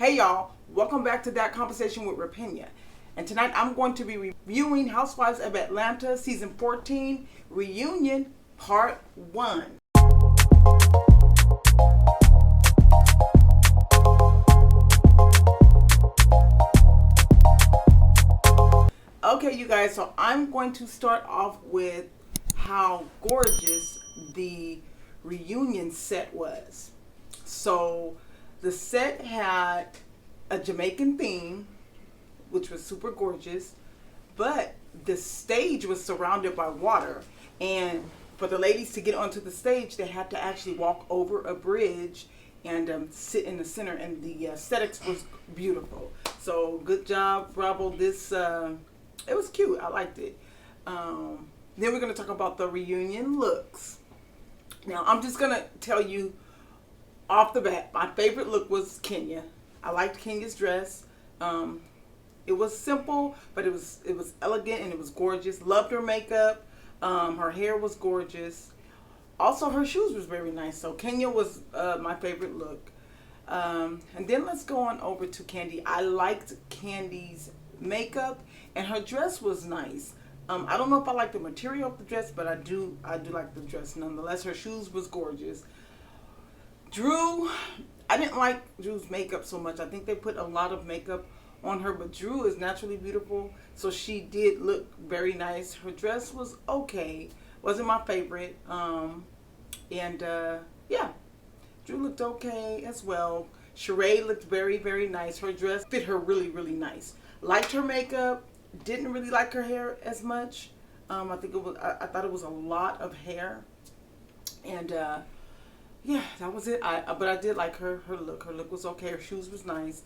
Hey y'all, welcome back to That Conversation with Repinya. And tonight I'm going to be reviewing Housewives of Atlanta Season 14 Reunion Part 1. Okay, you guys, so I'm going to start off with how gorgeous the reunion set was. So the set had a Jamaican theme, which was super gorgeous, but the stage was surrounded by water. And for the ladies to get onto the stage, they had to actually walk over a bridge and sit in the center. And the aesthetics was beautiful. So good job, bravo. This it was cute. I liked it. Then we're going to talk about the reunion looks. Now, I'm just going to tell you off the bat, my favorite look was Kenya. I liked Kenya's dress. It was simple, but it was elegant and it was gorgeous. Loved her makeup. Her hair was gorgeous. Also, her shoes was very nice. So Kenya was my favorite look. And then let's go on over to Candy. I liked Candy's makeup, and her dress was nice. I don't know if I like the material of the dress, but I do like the dress nonetheless. Her shoes was gorgeous. Drew, I didn't like Drew's makeup so much. I think they put a lot of makeup on her, but Drew is naturally beautiful, so she did look very nice. Her dress was okay. Wasn't my favorite. Yeah, Drew looked okay as well. Sheree looked very, very nice. Her dress fit her really, really nice. Liked her makeup. Didn't really like her hair as much. I thought it was a lot of hair. And yeah, that was it. But I did like her look. Her look was okay. Her shoes was nice.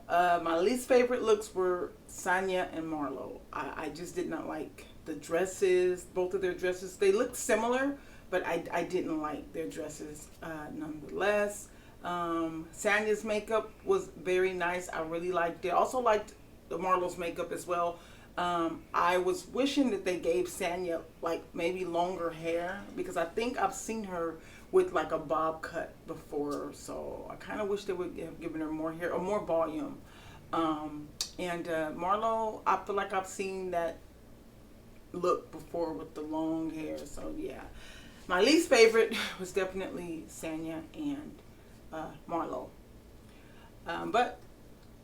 My least favorite looks were Sanya and Marlo. I just did not like the dresses. Both of their dresses. They looked similar, but I didn't like their dresses nonetheless. Sanya's makeup was very nice. I really liked it. I also liked the Marlo's makeup as well. I was wishing that they gave Sanya like maybe longer hair, because I think I've seen her with like a bob cut before, so I kind of wish they would have given her more hair or more volume. Marlo, I feel like I've seen that look before with the long hair, so yeah. My least favorite was definitely Sanya and Marlo. But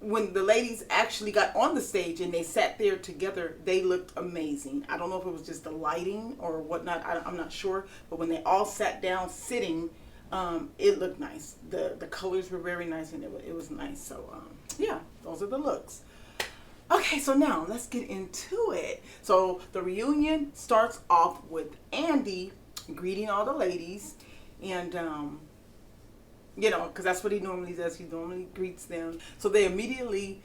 when the ladies actually got on the stage and they sat there together, they looked amazing. I don't know if it was just the lighting or whatnot. I'm not sure. But when they all sat down sitting, it looked nice. The colors were very nice, and it was nice. So, yeah, those are the looks. Okay, so now let's get into it. So the reunion starts off with Andy greeting all the ladies. And you know, because that's what he normally does. He normally greets them. So they immediately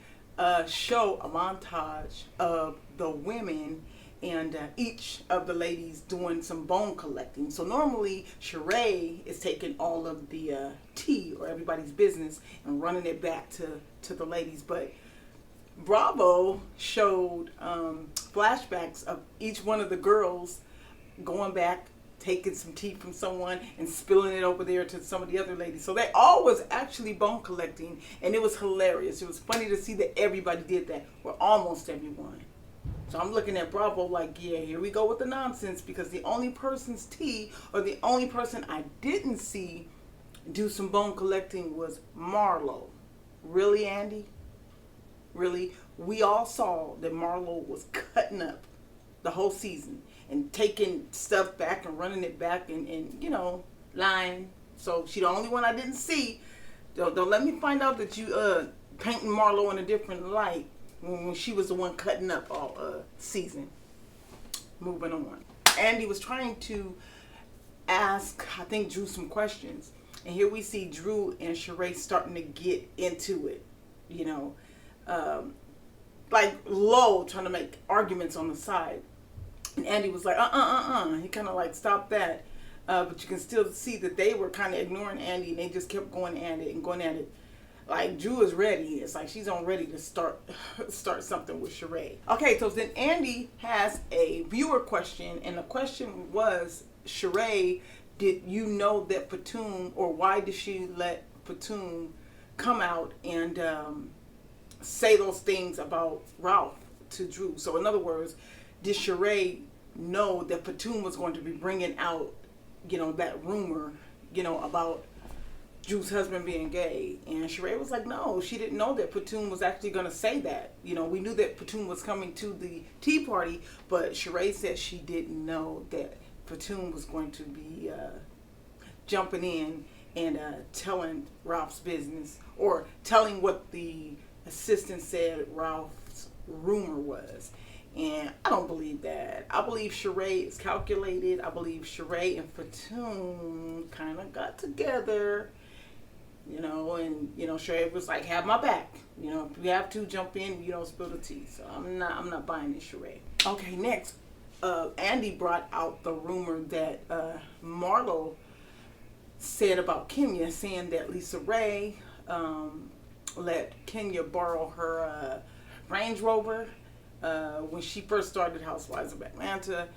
show a montage of the women and each of the ladies doing some bone collecting. So normally Sheree is taking all of the tea or everybody's business and running it back to the ladies. But Bravo showed flashbacks of each one of the girls going back, taking some tea from someone and spilling it over there to some of the other ladies. So they all was actually bone collecting, and it was hilarious. It was funny to see that everybody did that, or almost everyone. So I'm looking at Bravo like, yeah, here we go with the nonsense, because the only person's tea, or the only person I didn't see do some bone collecting was Marlo. Really, Andy? Really? We all saw that Marlo was cutting up the whole season and taking stuff back and running it back and you know, lying. So she the only one I didn't see. Don't let me find out that you painting Marlo in a different light when she was the one cutting up all season. Moving on. Andy was trying to ask, I think, Drew some questions. And here we see Drew and Sheree starting to get into it. You know, like low, trying to make arguments on the side. And Andy was like, He kind of like stopped that. But you can still see that they were kind of ignoring Andy, and they just kept going at it and going at it. Like, Drew is ready. It's like she's on ready to start something with Sheree. Okay, so then Andy has a viewer question, and the question was, Sheree, did you know that Patoon, or why did she let Patoon come out and say those things about Ralph to Drew. So in other words, did Sheree know that Fatum was going to be bringing out, that rumor, about Drew's husband being gay? And Sheree was like, no, she didn't know that Fatum was actually going to say that. We knew that Fatum was coming to the tea party, but Sheree said she didn't know that Fatum was going to be jumping in and telling Ralph's business, or telling what the assistant said Ralph's rumor was. And I don't believe that. I believe Sheree is calculated. I believe Sheree and Fatum kind of got together, and Sheree was like, have my back. If we have to jump in, you don't spill the tea. So I'm not buying this, Sheree. Okay, next, Andy brought out the rumor that Marlo said about Kenya, saying that Lisa Ray let Kenya borrow her Range Rover when she first started Housewives of Atlanta.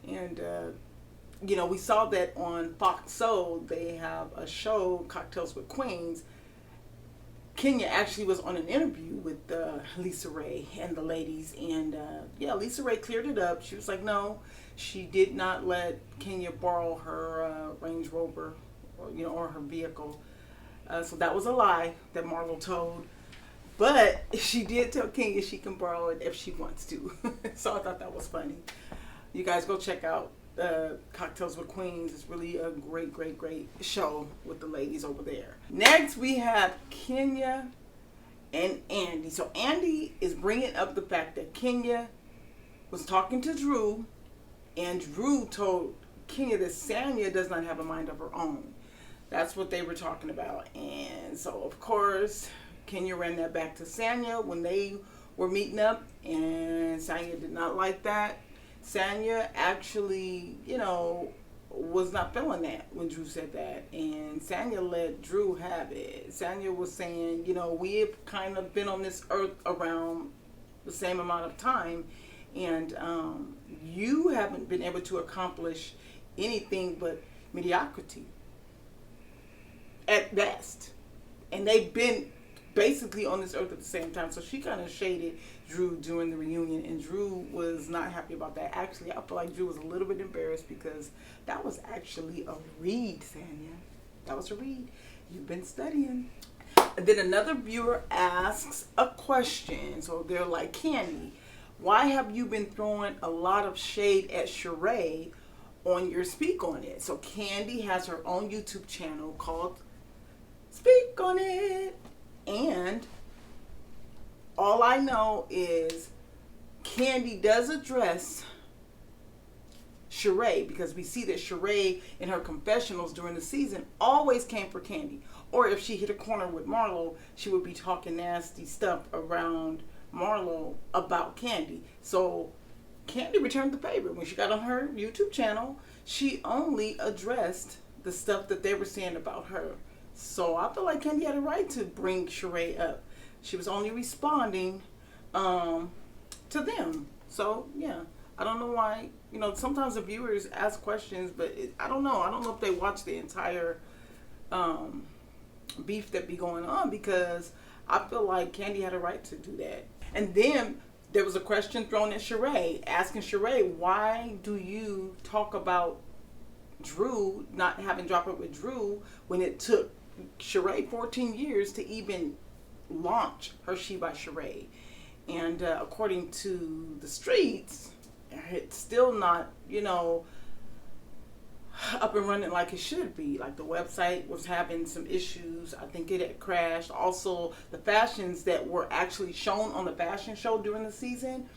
And we saw that on Fox Soul. They have a show, Cocktails with Queens. Kenya actually was on an interview with Lisa Ray and the ladies, and Lisa Ray cleared it up. She was like, no, she did not let Kenya borrow her Range Rover, or her vehicle. So that was a lie that Marlo told. But she did tell Kenya she can borrow it if she wants to. So I thought that was funny. You guys go check out Cocktails with Queens. It's really a great, great, great show with the ladies over there. Next, we have Kenya and Andy. So Andy is bringing up the fact that Kenya was talking to Drew, and Drew told Kenya that Sanya does not have a mind of her own. That's what they were talking about. And so, of course, Kenya ran that back to Sanya when they were meeting up, and Sanya did not like that. Sanya actually, was not feeling that when Drew said that, and Sanya let Drew have it. Sanya was saying, we have kind of been on this earth around the same amount of time, and you haven't been able to accomplish anything but mediocrity at best. And they've been basically on this earth at the same time. So she kind of shaded Drew during the reunion, and Drew was not happy about that. Actually, I feel like Drew was a little bit embarrassed, because that was actually a read, Sanya. That was a read. You've been studying. And then another viewer asks a question. So they're like, Candy, why have you been throwing a lot of shade at Sheree on your Speak On It? So Candy has her own YouTube channel called Speak On It. And all I know is Candy does address Sheree, because we see that Sheree in her confessionals during the season always came for Candy. Or if she hit a corner with Marlo, she would be talking nasty stuff around Marlo about Candy. So Candy returned the favor. When she got on her YouTube channel, she only addressed the stuff that they were saying about her. So I feel like Candy had a right to bring Sheree up. She was only responding to them. So yeah, I don't know why. Sometimes the viewers ask questions, but I don't know. I don't know if they watch the entire beef that be going on, because I feel like Candy had a right to do that. And then there was a question thrown at Sheree, asking Sheree, why do you talk about Drew not having Drop It with Drew when it took Sheree 14 years to even launch her She by Sheree? And according to the streets, it's still not, up and running like it should be. Like, the website was having some issues. I think it had crashed. Also, the fashions that were actually shown on the fashion show during the season,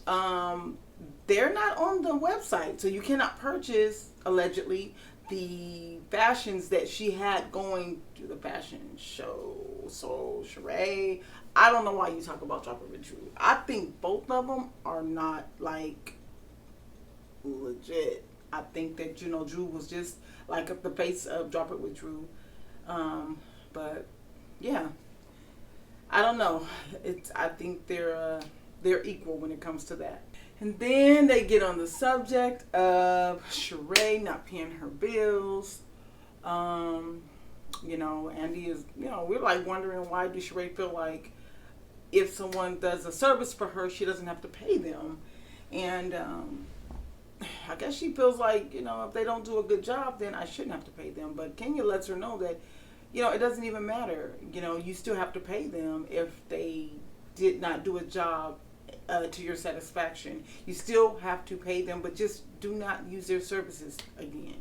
they're not on the website. So you cannot purchase, allegedly, the fashions that she had going to the fashion show. So Sheree, I don't know why you talk about Drop It with Drew. I think both of them are not, like, legit. I think that, Drew was just like the face of Drop It with Drew. But yeah, I don't know. I think they're equal when it comes to that. And then they get on the subject of Sheree not paying her bills. Andy is, we're like wondering why does Sheree feel like if someone does a service for her, she doesn't have to pay them. And I guess she feels like, if they don't do a good job, then I shouldn't have to pay them. But Kenya lets her know that, it doesn't even matter. You still have to pay them if they did not do a job to your satisfaction. You still have to pay them, but just do not use their services again.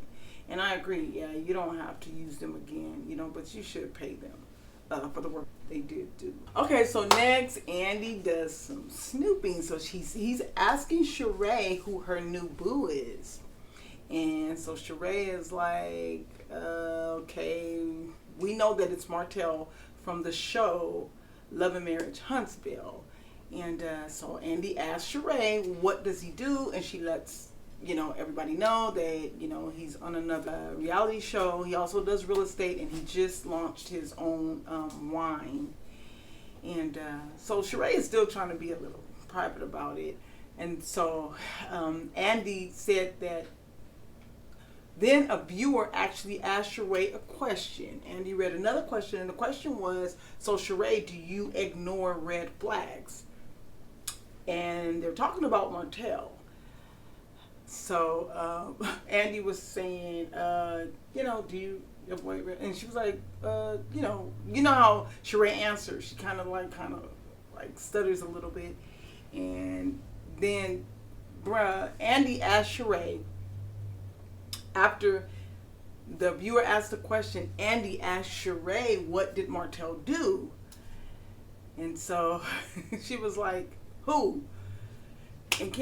And I agree, yeah, you don't have to use them again, but you should pay them for the work they did do. Okay, so next, Andy does some snooping. So he's asking Sheree who her new boo is. And so Sheree is like, okay, we know that it's Martell from the show Love and Marriage Huntsville. And so Andy asks Sheree, what does he do? And she lets everybody know that, he's on another reality show. He also does real estate, and he just launched his own wine. And so Sheree is still trying to be a little private about it. And so Andy said that then a viewer actually asked Sheree a question. Andy read another question, and the question was, so Sheree, do you ignore red flags? And they're talking about Martell. So Andy was saying, do you avoid red? And she was like, you know how Sheree answers. She kind of like stutters a little bit. And then Andy asked Sheree, after the viewer asked the question, Andy asked Sheree, what did Martell do? And so she was like, who? And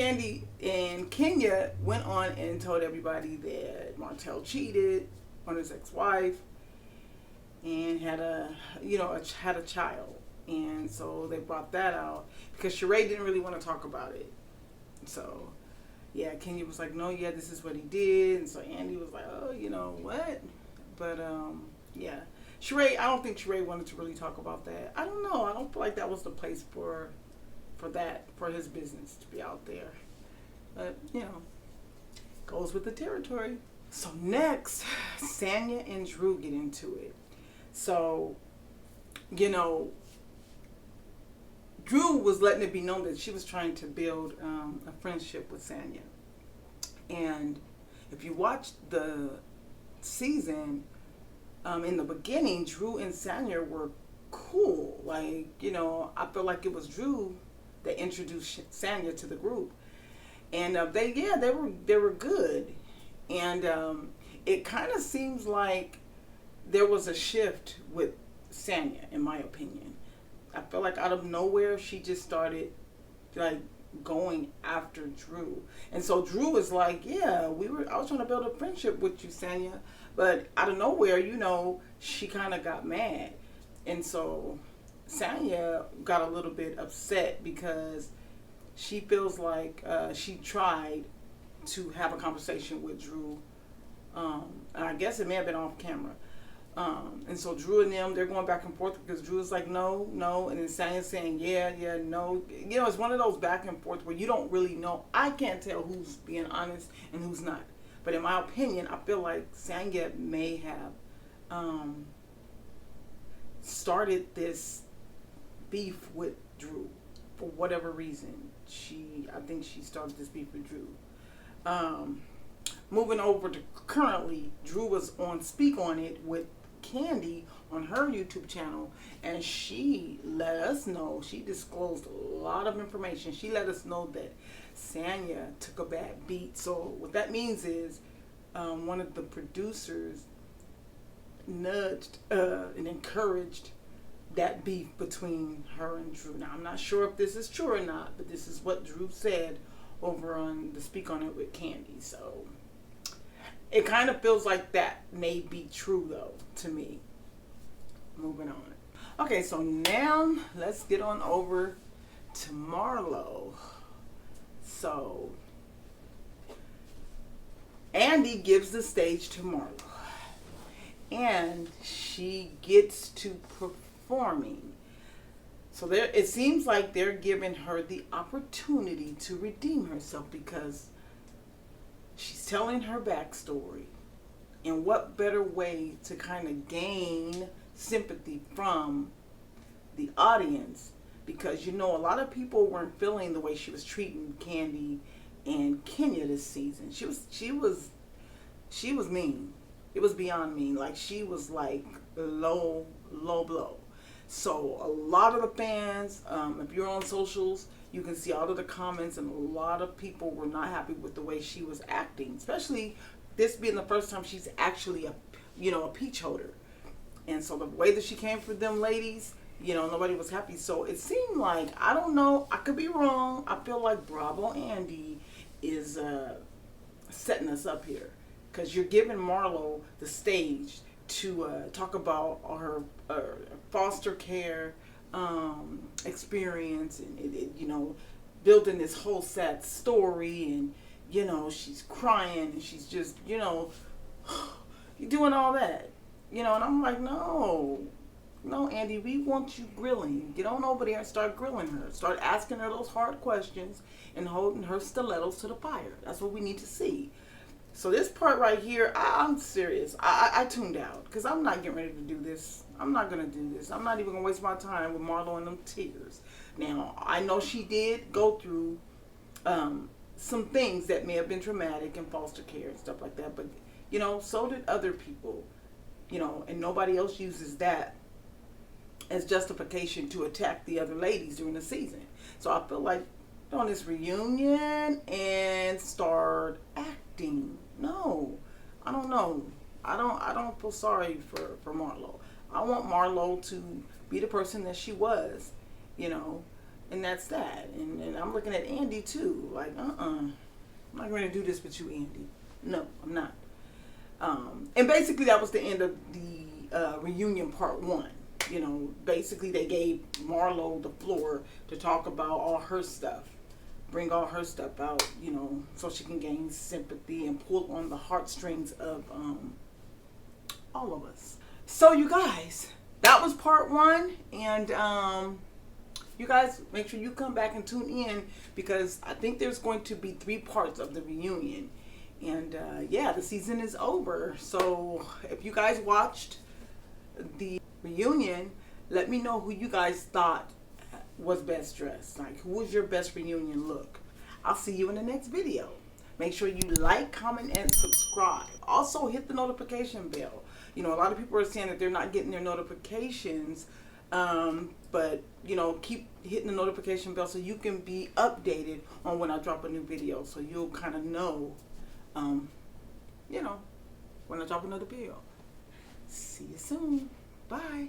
Kenya went on and told everybody that Martell cheated on his ex-wife and had a child. And so they brought that out because Sheree didn't really want to talk about it. So yeah, Kenya was like, no, yeah, this is what he did. And so Andy was like, oh, what? But yeah, Sheree, I don't think Sheree wanted to really talk about that. I don't know. I don't feel like that was the place for his business to be out there. But, goes with the territory. So next, Sanya and Drew get into it. So, Drew was letting it be known that she was trying to build a friendship with Sanya. And if you watch the season, in the beginning, Drew and Sanya were cool. Like, I feel like it was Drew that introduced Sanya to the group. And they were good. And it kind of seems like there was a shift with Sanya, in my opinion. I feel like out of nowhere, she just started like going after Drew. And so Drew was like, yeah, I was trying to build a friendship with you, Sanya. But out of nowhere, she kind of got mad. And so Sanya got a little bit upset because she feels like she tried to have a conversation with Drew. I guess it may have been off camera. And so Drew and them, they're going back and forth because Drew is like, no. And then Sanya's saying, yeah, no. It's one of those back and forth where you don't really know. I can't tell who's being honest and who's not. But in my opinion, I feel like Sanya may have started this beef with Drew for whatever reason. I think she started this beef with Drew. Moving over to currently, Drew was on Speak On It with Candy on her YouTube channel, and she let us know, she disclosed a lot of information. She let us know that Sanya took a bad beat. So what that means is one of the producers nudged and encouraged that beef between her and Drew. Now, I'm not sure if this is true or not, but this is what Drew said over on the Speak On It with Candy. So it kind of feels like that may be true, though, to me. Moving on. Okay, so now let's get on over to Marlo. So Andy gives the stage to Marlo, and she gets to performing. So it seems like they're giving her the opportunity to redeem herself because she's telling her backstory And what better way to kind of gain sympathy from the audience? Because, you know, a lot of people weren't feeling the way she was treating Candy and Kenya this season. She was mean. It was beyond mean. Like, she was like low blow. So a lot of the fans, if you're on socials, you can see all of the comments, and a lot of people were not happy with the way she was acting, especially this being the first time she's actually a peach holder. And so the way that she came for them ladies, you know, nobody was happy. So it seemed like, I don't know, I could be wrong, I feel like Bravo Andy is setting us up here, because you're giving Marlo the stage to talk about her foster care experience, and you know, building this whole sad story, and you know, she's crying, and she's just, you know, you're doing all that, you know, and I'm like, no, Andy, we want you grilling. Get on over there and start grilling her. Start asking her those hard questions and holding her stilettos to the fire. That's what we need to see. So this part right here, I'm serious. I tuned out, because I'm not getting ready to do this. I'm not going to do this. I'm not even going to waste my time with Marlo and them tears. Now, I know she did go through some things that may have been traumatic in foster care and stuff like that. But, you know, so did other people. You know, and nobody else uses that as justification to attack the other ladies during the season. So I feel like on this reunion and start acting. No, I don't know. I don't feel sorry for Marlo. I want Marlo to be the person that she was, you know, and that's that. And I'm looking at Andy too, like, I'm not going to do this with you, Andy. No, I'm not. And basically that was the end of the reunion part 1. You know, basically they gave Marlo the floor to talk about all her stuff. Bring all her stuff out, you know, so she can gain sympathy and pull on the heartstrings of all of us. So you guys, that was part 1, and you guys make sure you come back and tune in, because I think there's going to be 3 parts of the reunion. And yeah, the season is over. So if you guys watched the reunion, let me know who you guys thought was best dressed. Like, who was your best reunion look? I'll see you in the next video. Make sure you like, comment, and subscribe. Also, hit the notification bell. You know, a lot of people are saying that they're not getting their notifications, but, you know, keep hitting the notification bell so you can be updated on when I drop a new video, so you'll kind of know, you know, when I drop another video. See you soon. Bye.